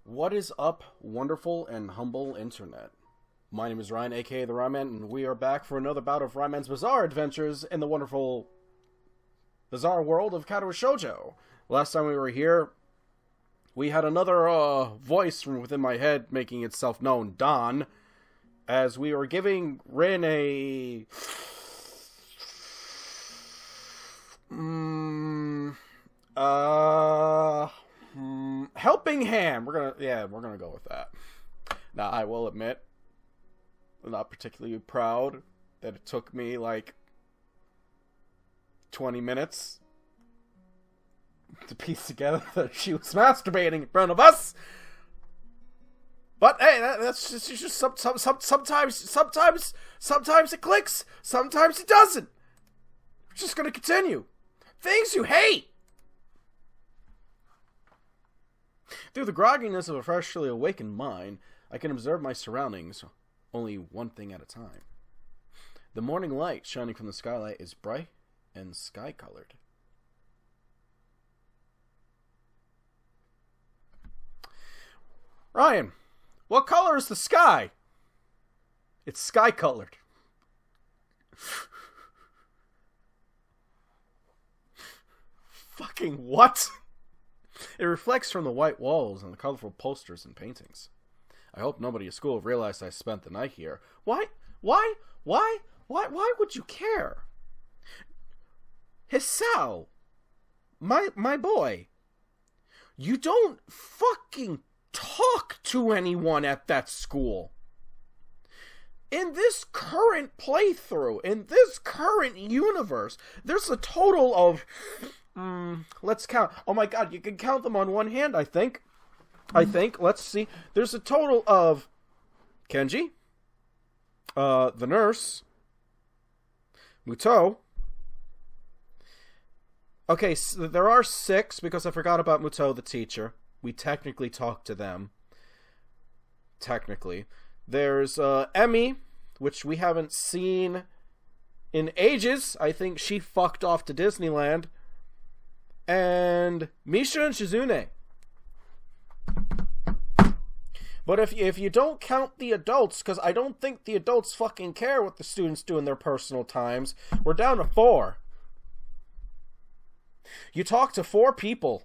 What is up, wonderful and humble internet? My name is Ryan, aka the Ryman, and we are back for another bout of Ryman's bizarre adventures in the wonderful, bizarre world of Katawa Shoujo. Last time we were here, we had another voice from within my head making itself known, Don, as we were giving Rin a helping hand. We're gonna go with that. Now, I will admit, I'm not particularly proud that it took me like 20 minutes to piece together that she was masturbating in front of us. But hey, that's just sometimes it clicks, sometimes it doesn't. We're just gonna continue. Things you hate. Through the grogginess of a freshly awakened mind, I can observe my surroundings, only one thing at a time. The morning light shining from the skylight is bright and sky-colored. Ryan, what color is the sky? It's sky-colored. Fucking what? It reflects from the white walls and the colorful posters and paintings. I hope nobody at school realized I spent the night here. Why would you care? Hisao, my boy, you don't fucking talk to anyone at that school. In this current playthrough, in this current universe, there's a total of... let's count. Oh my god, you can count them on one hand, I think. Let's see. There's a total of Kenji, the nurse, Muto. Okay, so there are 6 because I forgot about Muto, the teacher. We technically talked to them. Technically. There's Emmy, which we haven't seen in ages. I think she fucked off to Disneyland. And Misha and Shizune. But if you don't count the adults, because I don't think the adults fucking care what the students do in their personal times, we're down to 4. You talk to 4 people.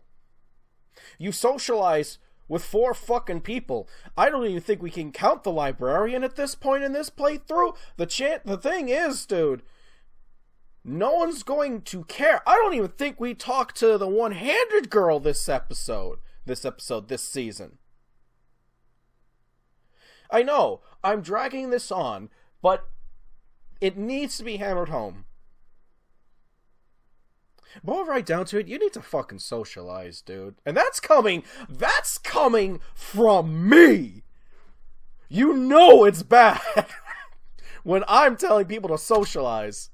You socialize with 4 fucking people. I don't even think we can count the librarian at this point in this playthrough. The thing is, dude, no one's going to care. I don't even think we talked to the one-handed girl this season. I know, I'm dragging this on, but it needs to be hammered home. Boil right down to it, you need to fucking socialize, dude. And that's coming from me! You know it's bad when I'm telling people to socialize.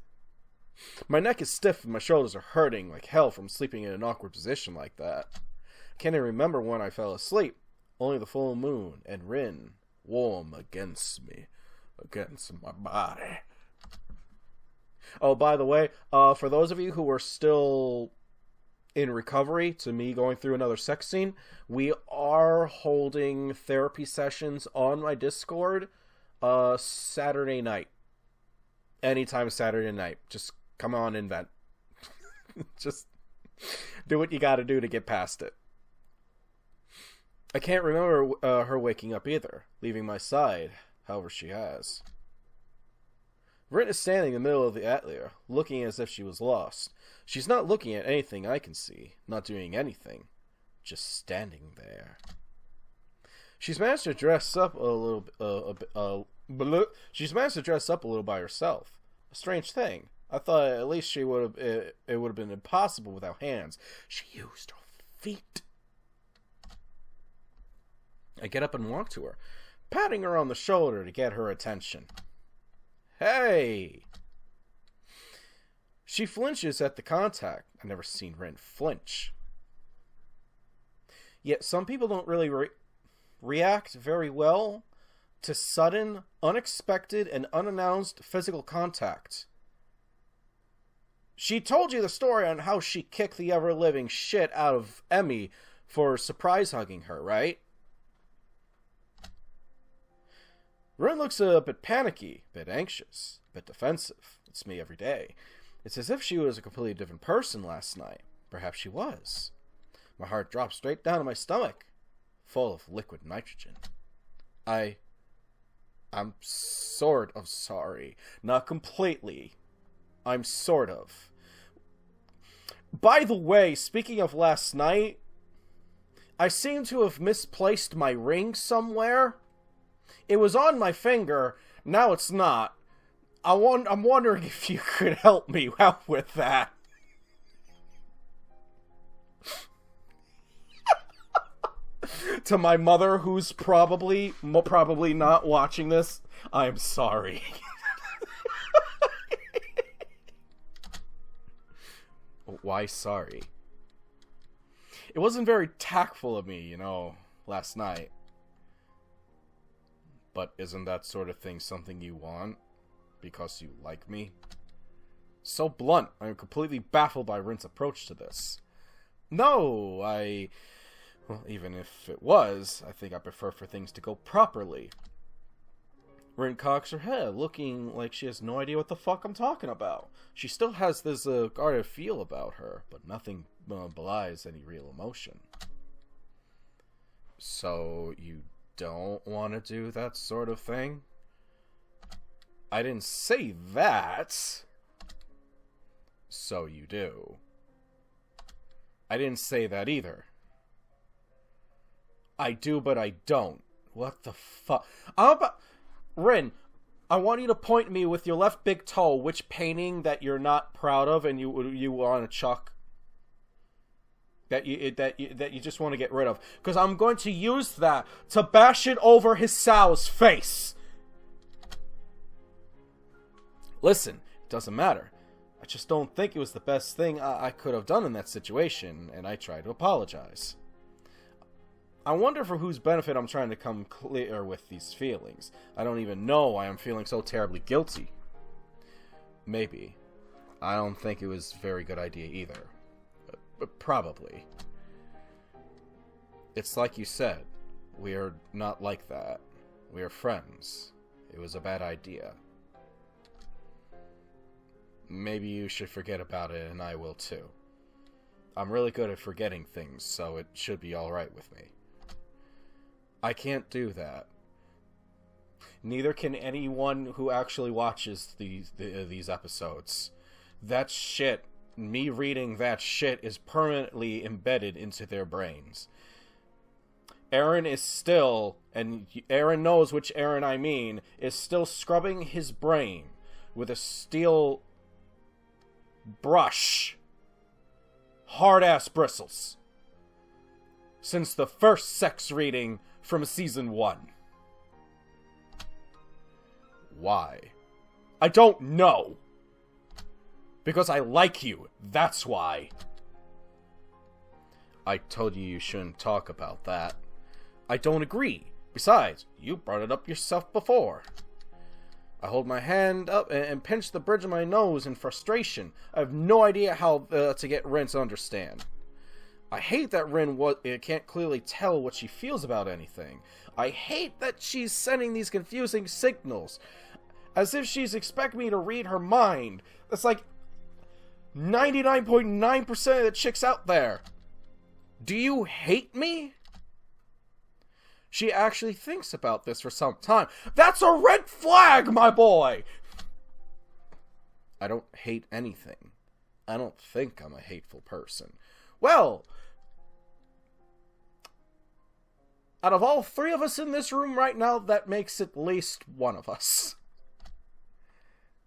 My neck is stiff and my shoulders are hurting like hell from sleeping in an awkward position like that. I can't even remember when I fell asleep. Only the full moon and Rin warm against me, against my body. Oh, by the way, for those of you who are still in recovery to me going through another sex scene, we are holding therapy sessions on my Discord Saturday night. Anytime Saturday night. Just come on and vent. Just do what you gotta do to get past it. I can't remember her waking up either, leaving my side, however she has. Rin is standing in the middle of the atelier, looking as if she was lost. She's not looking at anything I can see, not doing anything, just standing there. She's managed to dress up a little by herself. A strange thing. I thought at least it would have been impossible without hands. She used her feet. I get up and walk to her, patting her on the shoulder to get her attention. Hey! She flinches at the contact. I've never seen Rin flinch. Yet some people don't really react very well to sudden, unexpected, and unannounced physical contact. She told you the story on how she kicked the ever-living shit out of Emmy for surprise hugging her, right? Rin looks a bit panicky, a bit anxious, a bit defensive. It's me every day. It's as if she was a completely different person last night. Perhaps she was. My heart dropped straight down to my stomach, full of liquid nitrogen. I'm sort of sorry. Not completely. I'm sort of. By the way, speaking of last night, I seem to have misplaced my ring somewhere. It was on my finger, now it's not. I'm wondering if you could help me out with that. To my mother, who's probably not watching this, I'm sorry. Why sorry? It wasn't very tactful of me, last night. But isn't that sort of thing something you want? Because you like me? So blunt, I'm completely baffled by Rin's approach to this. No, well, even if it was, I think I prefer for things to go properly. Rin cocks her head, looking like she has no idea what the fuck I'm talking about. She still has this guarded feel about her, but nothing belies any real emotion. So, you don't want to do that sort of thing? I didn't say that. So you do. I didn't say that either. I do, but I don't. What the fuck? Rin, I want you to point me with your left big toe which painting that you're not proud of and you want to chuck. That you just want to get rid of. Because I'm going to use that to bash it over Hisao's face. Listen, it doesn't matter. I just don't think it was the best thing I could have done in that situation, and I try to apologize. I wonder for whose benefit I'm trying to come clear with these feelings. I don't even know why I'm feeling so terribly guilty. Maybe. I don't think it was a very good idea either. But probably. It's like you said. We are not like that. We are friends. It was a bad idea. Maybe you should forget about it, and I will too. I'm really good at forgetting things, so it should be alright with me. I can't do that. Neither can anyone who actually watches these episodes. That shit, me reading that shit, is permanently embedded into their brains. Aaron is still, and Aaron knows which Aaron I mean, is still scrubbing his brain with a steel brush. Hard-ass bristles. Since the first sex reading from season 1. Why? I don't know. Because I like you. That's why. I told you you shouldn't talk about that. I don't agree. Besides, you brought it up yourself before. I hold my hand up and pinch the bridge of my nose in frustration. I have no idea how to get Rin to understand. I hate that Rin can't clearly tell what she feels about anything. I hate that she's sending these confusing signals. As if she's expecting me to read her mind. That's like 99.9% of the chicks out there. Do you hate me? She actually thinks about this for some time. That's a red flag, my boy! I don't hate anything. I don't think I'm a hateful person. Well, out of all 3 of us in this room right now, that makes at least one of us.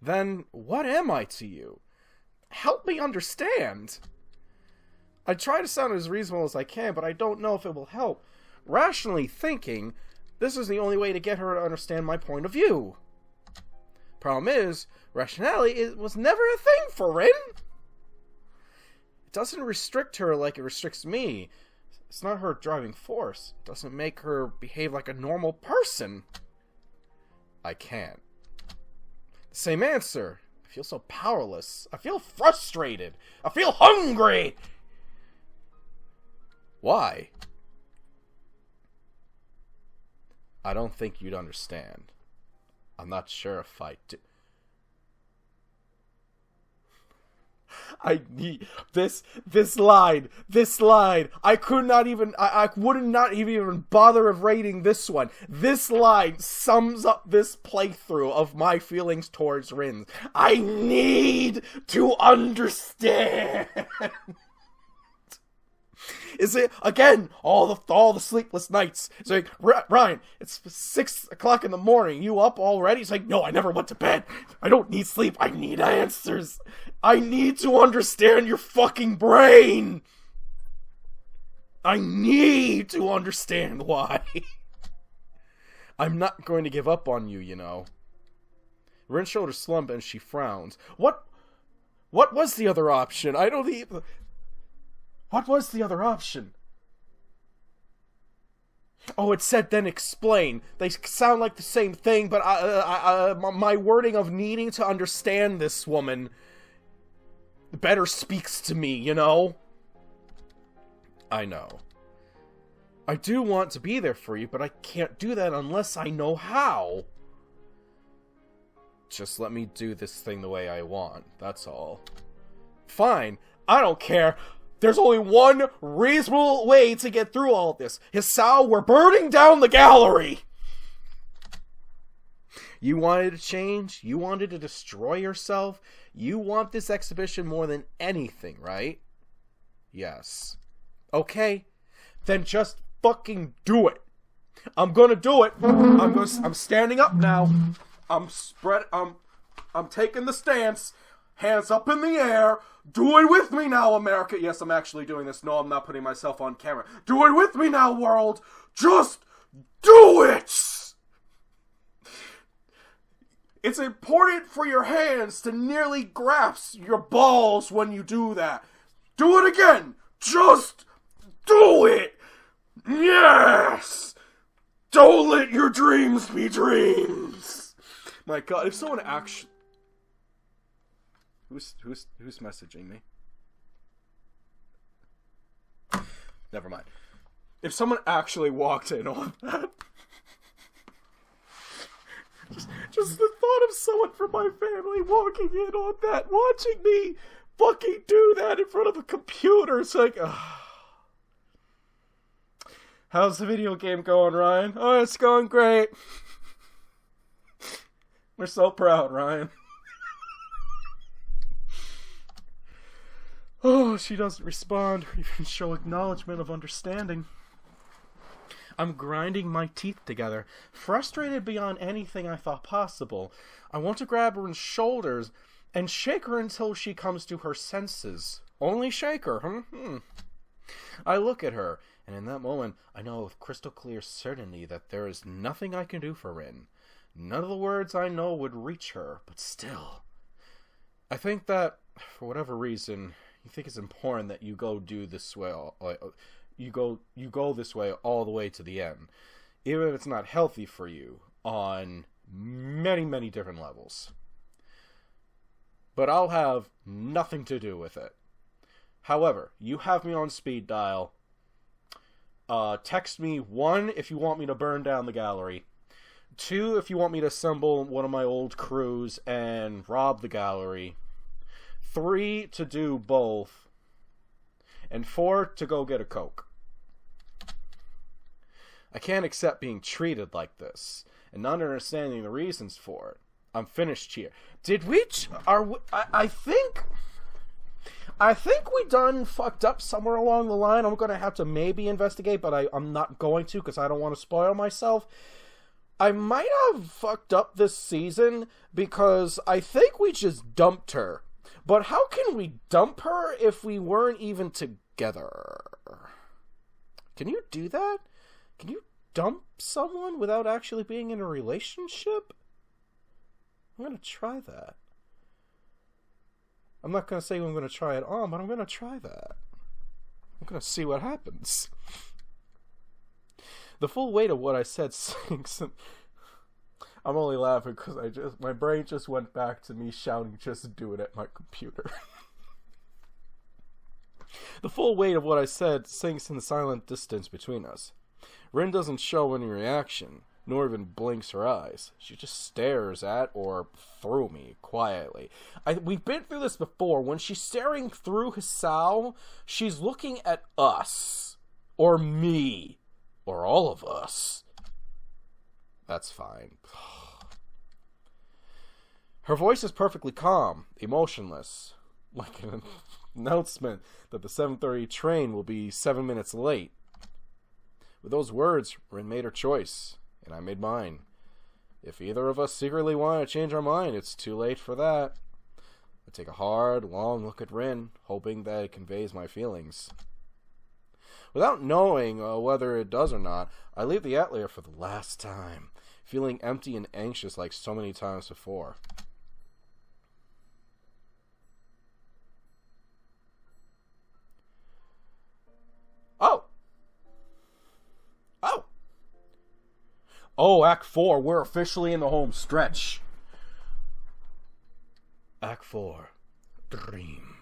Then, what am I to you? Help me understand. I try to sound as reasonable as I can, but I don't know if it will help. Rationally thinking, this is the only way to get her to understand my point of view. Problem is, rationality was never a thing for Rin. It doesn't restrict her like it restricts me. It's not her driving force. It doesn't make her behave like a normal person. I can't. Same answer. I feel so powerless. I feel frustrated. I feel hungry. Why? I don't think you'd understand. I'm not sure if I do. I need this line. I could not even, I would not even bother of rating this one. This line sums up this playthrough of my feelings towards Rin. I need to understand. Is it, again, all the sleepless nights? It's like, Ryan, it's 6 o'clock in the morning. You up already? It's like, no, I never went to bed. I don't need sleep. I need answers. I need to understand your fucking brain. I need to understand why. I'm not going to give up on you, you know. Rin's shoulders slump and she frowns. What was the other option? I don't even... What was the other option? Oh, it said then explain. They sound like the same thing, but my wording of needing to understand this woman better speaks to me, you know? I know. I do want to be there for you, but I can't do that unless I know how. Just let me do this thing the way I want, that's all. Fine, I don't care. There's only one reasonable way to get through all of this. Hisao, we're burning down the gallery! You wanted to change? You wanted to destroy yourself? You want this exhibition more than anything, right? Yes. Okay. Then just fucking do it. I'm gonna do it. I'm standing up now. I'm taking the stance. Hands up in the air. Do it with me now, America. Yes, I'm actually doing this. No, I'm not putting myself on camera. Do it with me now, world. Just do it. It's important for your hands to nearly grasp your balls when you do that. Do it again. Just do it. Yes. Don't let your dreams be dreams. My God, if someone actually... Who's messaging me? Never mind. If someone actually walked in on that... just the thought of someone from my family walking in on that, watching me fucking do that in front of a computer, it's like... How's the video game going, Ryan? Oh, it's going great. We're so proud, Ryan. Oh, she doesn't respond or even show acknowledgement of understanding. I'm grinding my teeth together, frustrated beyond anything I thought possible. I want to grab her in shoulders and shake her until she comes to her senses. Only shake her, I look at her, and in that moment, I know with crystal clear certainty that there is nothing I can do for Rin. None of the words I know would reach her, but still. I think that, for whatever reason... You think it's important that you go do this way, you go this way all the way to the end, even if it's not healthy for you on many, many different levels. But I'll have nothing to do with it. However, you have me on speed dial. Text me 1 if you want me to burn down the gallery. 2 if you want me to assemble one of my old crews and rob the gallery. 3 to do both, and 4 to go get a Coke. I can't accept being treated like this, and not understanding the reasons for it. I'm finished here. Did we... I think we done fucked up somewhere along the line. I'm gonna have to maybe investigate, but I'm not going to, because I don't want to spoil myself. I might have fucked up this season, because I think we just dumped her. But how can we dump her if we weren't even together? Can you do that? Can you dump someone without actually being in a relationship? I'm going to try that. I'm not going to say I'm going to try it on, but I'm going to try that. I'm going to see what happens. The full weight of what I said sinks... I'm only laughing because my brain just went back to me shouting, just do it at my computer. The full weight of what I said sinks in the silent distance between us. Rin doesn't show any reaction. nor even blinks her eyes. She just stares at or through me quietly. We've been through this before. When she's staring through Hisao, she's looking at us. Or me. Or all of us. That's fine. Her voice is perfectly calm, emotionless. Like an announcement that the 7:30 train will be 7 minutes late. With those words, Rin made her choice, and I made mine. If either of us secretly want to change our mind, it's too late for that. I take a hard, long look at Rin, hoping that it conveys my feelings. Without knowing whether it does or not, I leave the atelier for the last time, feeling empty and anxious like so many times before. Oh, Act 4, we're officially in the home stretch. Act 4, Dream.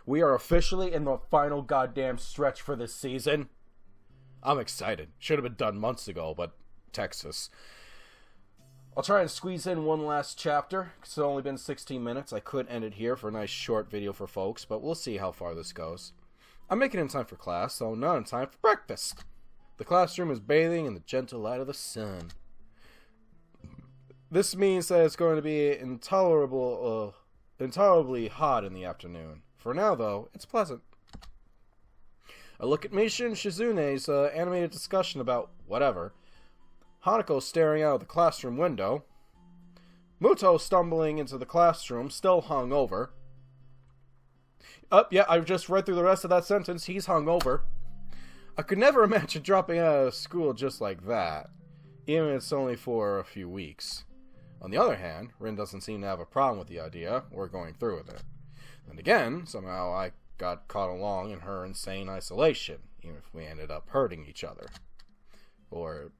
We are officially in the final goddamn stretch for this season. I'm excited. Should have been done months ago, but Texas. I'll try and squeeze in one last chapter. It's only been 16 minutes. I could end it here for a nice short video for folks, but we'll see how far this goes. I'm making it in time for class, so not in time for breakfast. The classroom is bathing in the gentle light of the sun. This means that it's going to be intolerably hot in the afternoon. For now, though, it's pleasant. I look at Misha and Shizune's animated discussion about whatever. Hanako staring out of the classroom window. Muto stumbling into the classroom, still hungover. Yeah, I've just read through the rest of that sentence. He's hungover. I could never imagine dropping out of school just like that, even if it's only for a few weeks. On the other hand, Rin doesn't seem to have a problem with the idea, or going through with it. Then again, somehow I got caught along in her insane isolation, even if we ended up hurting each other. Or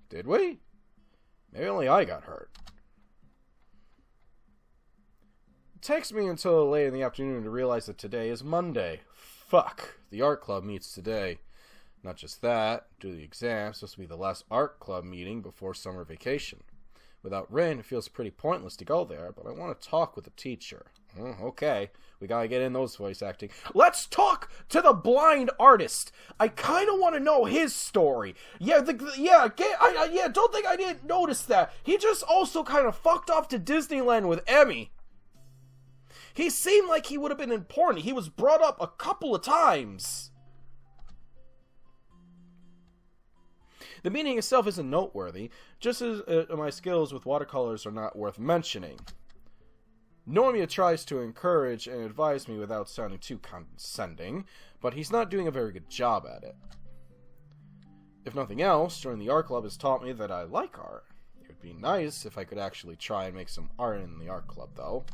did we? Maybe only I got hurt. It takes me until late in the afternoon to realize that today is Monday. Fuck, the art club meets today. Not just that, due to the exam, it's supposed to be the last art club meeting before summer vacation. Without Rin, it feels pretty pointless to go there, but I want to talk with the teacher. Okay, we gotta get in those voice acting. Let's talk to the blind artist. I kind of want to know his story. Don't think I didn't notice that. He just also kind of fucked off to Disneyland with Emmy. He seemed like he would have been important. He was brought up a couple of times. The meaning itself isn't noteworthy, just as my skills with watercolors are not worth mentioning. Nomiya tries to encourage and advise me without sounding too condescending, but he's not doing a very good job at it. If nothing else, joining the art club has taught me that I like art. It would be nice if I could actually try and make some art in the art club, though.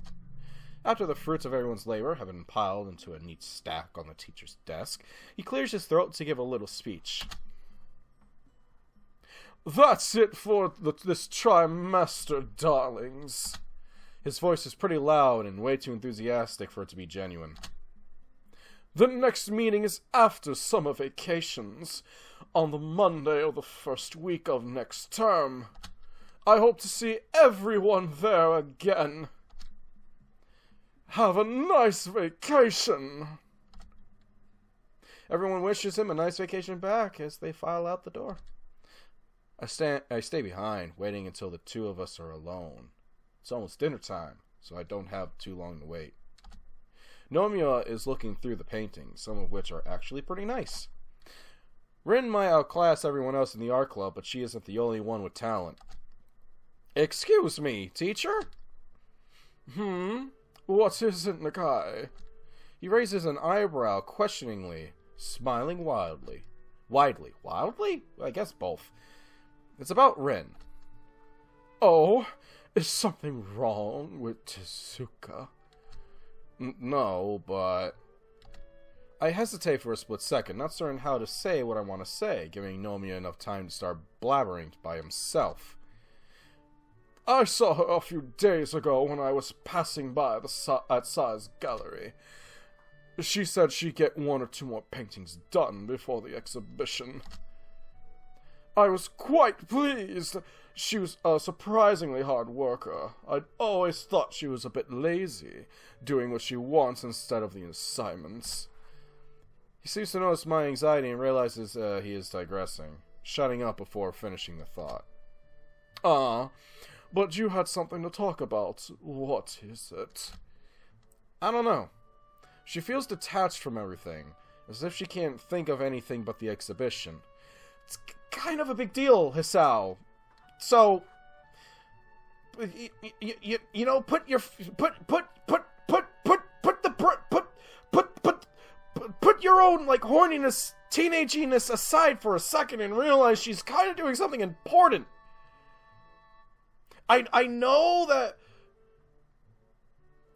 After the fruits of everyone's labor have been piled into a neat stack on the teacher's desk, he clears his throat to give a little speech. That's it for this trimester, darlings. His voice is pretty loud and way too enthusiastic for it to be genuine. The next meeting is after summer vacations, on the Monday of the first week of next term. I hope to see everyone there again. Have a nice vacation. Everyone wishes him a nice vacation back as they file out the door. I stay behind, waiting until the two of us are alone. It's almost dinner time, so I don't have too long to wait. Nomiya is looking through the paintings, some of which are actually pretty nice. Rin might outclass everyone else in the art club, but she isn't the only one with talent. Excuse me, teacher? What is it, Nakai? He raises an eyebrow questioningly, smiling wildly. Widely? Wildly? I guess both. It's about Rin. Oh, is something wrong with Tezuka? No, but... I hesitate for a split second, not certain how to say what I want to say, giving Nomiya enough time to start blabbering by himself. I saw her a few days ago when I was passing by at Sai's gallery. She said she'd get 1 or 2 more paintings done before the exhibition. I was quite pleased. She was a surprisingly hard worker. I'd always thought she was a bit lazy, doing what she wants instead of the assignments. He seems to notice my anxiety and realizes he is digressing, shutting up before finishing the thought. But you had something to talk about. What is it? I don't know. She feels detached from everything, as if she can't think of anything but the exhibition. It's kind of a big deal, Hisao. So, you know, put your own, like, horniness, teenaginess aside for a second and realize she's kind of doing something important. I know that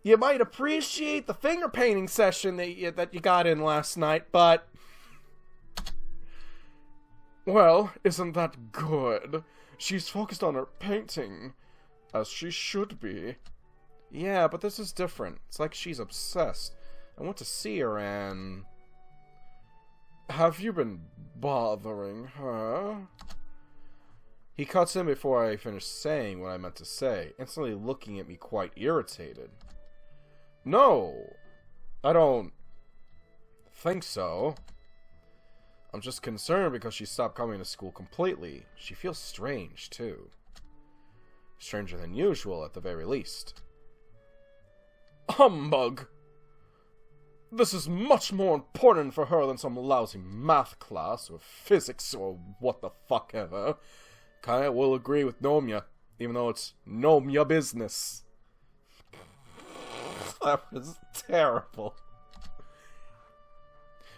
you might appreciate the finger painting session that you got in last night, but... Well, isn't that good? She's focused on her painting, as she should be. Yeah, but this is different. It's like she's obsessed. I went to see her and... Have you been bothering her? He cuts in before I finish saying what I meant to say, instantly looking at me quite irritated. No, I don't think so. I'm just concerned because she stopped coming to school completely. She feels strange, too. Stranger than usual, at the very least. Humbug! This is much more important for her than some lousy math class, or physics, or what the fuck ever. Kinda will agree with Nomiya, even though it's Nomiya business. That was terrible.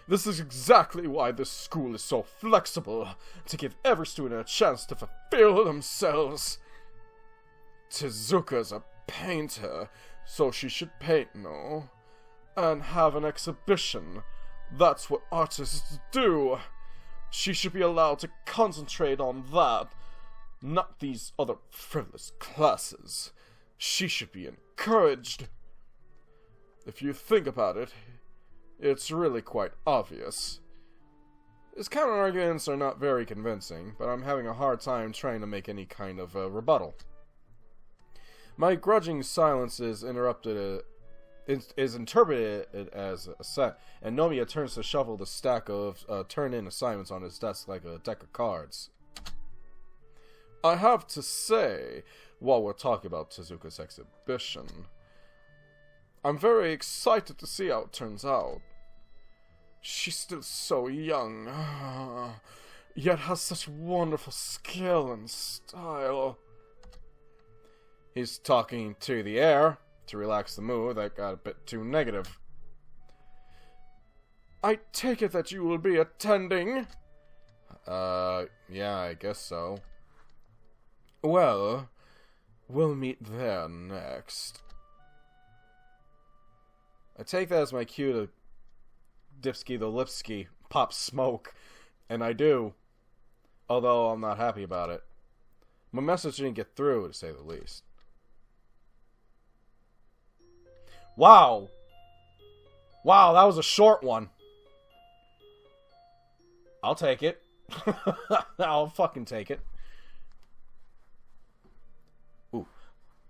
This is exactly why this school is so flexible, to give every student a chance to fulfill themselves. Tezuka's a painter, so she should paint, no? And have an exhibition. That's what artists do. She should be allowed to concentrate on that, not these other frivolous classes. She should be encouraged. If you think about it, it's really quite obvious. His counter-arguments are not very convincing, but I'm having a hard time trying to make any kind of rebuttal. My grudging silence is interrupted, is interpreted as assent, and Nomiya turns to shuffle the stack of turn-in assignments on his desk like a deck of cards. I have to say, while we're talking about Tezuka's exhibition, I'm very excited to see how it turns out. She's still so young, yet has such wonderful skill and style. He's talking to the air to relax the mood that got a bit too negative. I take it that you will be attending? Yeah, I guess so. Well, we'll meet there next. I take that as my cue to Dipsky the Lipsky pop smoke, and I do, although I'm not happy about it. My message didn't get through, to say the least. Wow! Wow, that was a short one. I'll take it. I'll fucking take it. Ooh,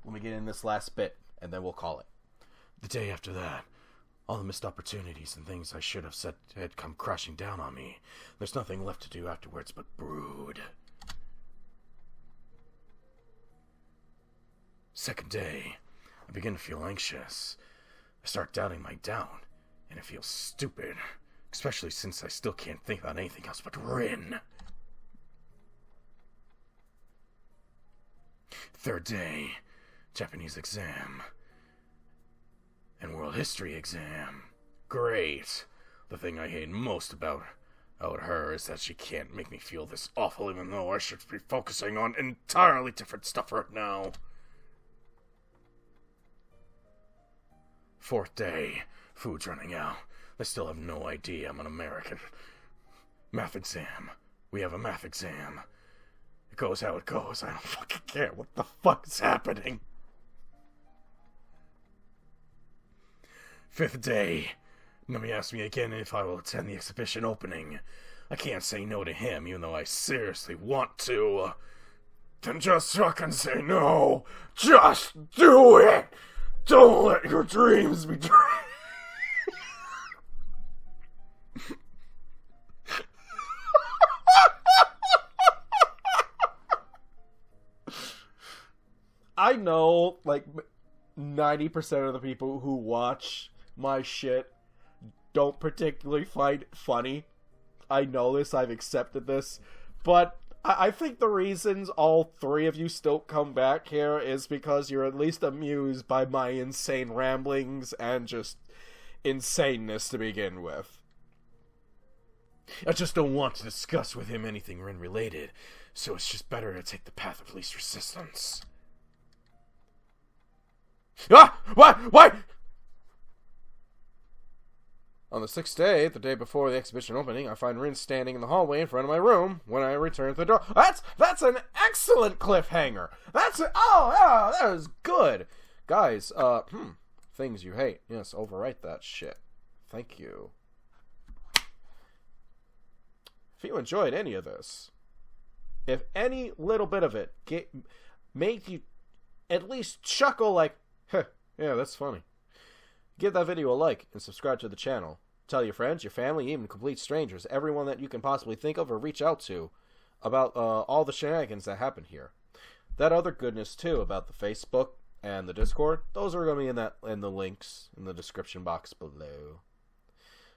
let me get in this last bit, and then we'll call it. The day after that, all the missed opportunities and things I should have said had come crashing down on me. There's nothing left to do afterwards but brood. Second day, I begin to feel anxious. I start doubting my doubt, and it feels stupid, especially since I still can't think about anything else but Rin. Third day, Japanese exam. And world history exam. Great. The thing I hate most about her is that she can't make me feel this awful even though I should be focusing on entirely different stuff right now. Fourth day. Food's running out. They still have no idea I'm an American. Math exam. We have a math exam. It goes how it goes. I don't fucking care what the fuck is happening. Fifth day. Nami asked me again if I will attend the exhibition opening. I can't say no to him, even though I seriously want to. Then just fucking say no. Just do it. Don't let your dreams be dreams. I know, like, 90% of the people who watch my shit don't particularly find it funny. I know this, I've accepted this, but I think the reasons all three of you still come back here is because you're at least amused by my insane ramblings and just insaneness to begin with. I just don't want to discuss with him anything Ren related, so it's just better to take the path of least resistance. Ah! What? On the sixth day, the day before the exhibition opening, I find Rin standing in the hallway in front of my room. When I return to the door, that's an excellent cliffhanger. That was good, guys. Things you hate. Yes, overwrite that shit. Thank you. If you enjoyed any of this, if any little bit of it made you at least chuckle, like, huh, yeah, that's funny, give that video a like and subscribe to the channel. Tell your friends, your family, even complete strangers, everyone that you can possibly think of or reach out to about all the shenanigans that happen here. That other goodness too about the Facebook and the Discord, those are going to be in the links in the description box below.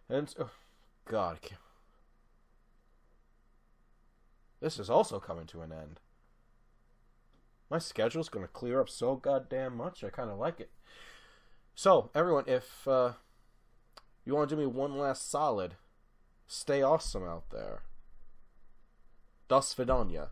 And oh, God, this is also coming to an end. My schedule's going to clear up so goddamn much. I kind of like it. So, everyone, if you want to do me one last solid, stay awesome out there. Das Vidania.